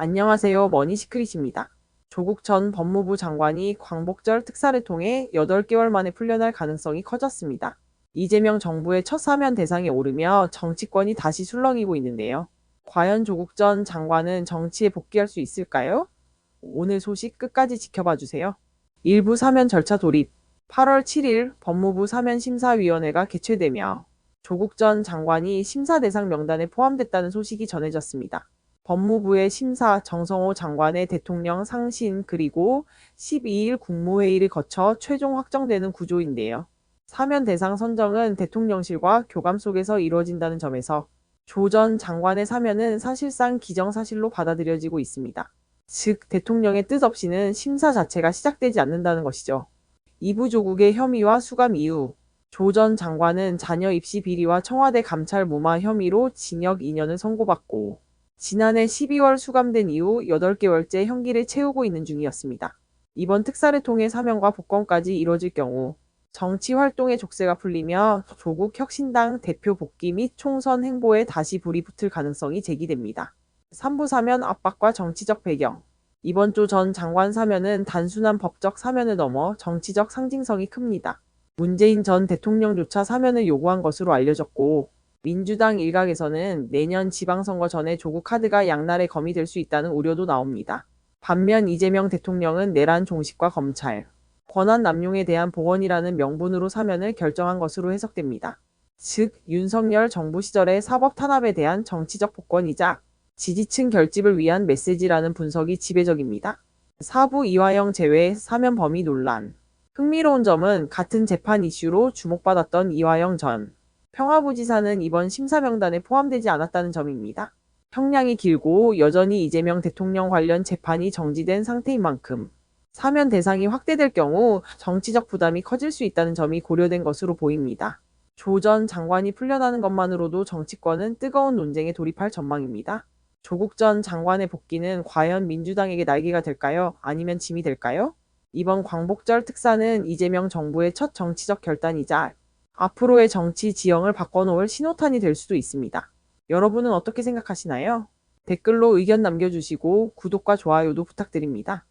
안녕하세요. 머니시크릿입니다. 조국 전 법무부 장관이 광복절 특사를 통해 8개월 만에 풀려날 가능성이 커졌습니다. 이재명 정부의 첫 사면 대상에 오르며 정치권이 다시 술렁이고 있는데요. 과연 조국 전 장관은 정치에 복귀할 수 있을까요? 오늘 소식 끝까지 지켜봐 주세요. 일부 사면 절차 돌입. 8월 7일 법무부 사면심사위원회가 개최되며 조국 전 장관이 심사 대상 명단에 포함됐다는 소식이 전해졌습니다. 법무부의 심사 정성호 장관의 대통령 상신 그리고 12일 국무회의를 거쳐 최종 확정되는 구조인데요. 사면 대상 선정은 대통령실과 교감 속에서 이루어진다는 점에서 조 전 장관의 사면은 사실상 기정사실로 받아들여지고 있습니다. 즉, 대통령의 뜻 없이는 심사 자체가 시작되지 않는다는 것이죠. 이부 조국의 혐의와 수감 이후 조 전 장관은 자녀 입시 비리와 청와대 감찰 무마 혐의로 징역 2년을 선고받고 지난해 12월 수감된 이후 8개월째 형기를 채우고 있는 중이었습니다. 이번 특사를 통해 사면과 복권까지 이뤄질 경우 정치 활동의 족쇄가 풀리며 조국 혁신당 대표 복귀 및 총선 행보에 다시 불이 붙을 가능성이 제기됩니다. 3부 사면 압박과 정치적 배경. 이번 조 전 장관 사면은 단순한 법적 사면을 넘어 정치적 상징성이 큽니다. 문재인 전 대통령조차 사면을 요구한 것으로 알려졌고 민주당 일각에서는 내년 지방선거 전에 조국 카드가 양날의 검이 될 수 있다는 우려도 나옵니다. 반면 이재명 대통령은 내란 종식과 검찰, 권한 남용에 대한 보완이라는 명분으로 사면을 결정한 것으로 해석됩니다. 즉, 윤석열 정부 시절의 사법 탄압에 대한 정치적 복권이자 지지층 결집을 위한 메시지라는 분석이 지배적입니다. 사부 이화영 제외 사면 범위 논란. 흥미로운 점은 같은 재판 이슈로 주목받았던 이화영 전 평화부지사는 이번 심사 명단에 포함되지 않았다는 점입니다. 형량이 길고 여전히 이재명 대통령 관련 재판이 정지된 상태인 만큼 사면 대상이 확대될 경우 정치적 부담이 커질 수 있다는 점이 고려된 것으로 보입니다. 조 전 장관이 풀려나는 것만으로도 정치권은 뜨거운 논쟁에 돌입할 전망입니다. 조국 전 장관의 복귀는 과연 민주당에게 날개가 될까요? 아니면 짐이 될까요? 이번 광복절 특사는 이재명 정부의 첫 정치적 결단이자 앞으로의 정치 지형을 바꿔놓을 신호탄이 될 수도 있습니다. 여러분은 어떻게 생각하시나요? 댓글로 의견 남겨주시고 구독과 좋아요도 부탁드립니다.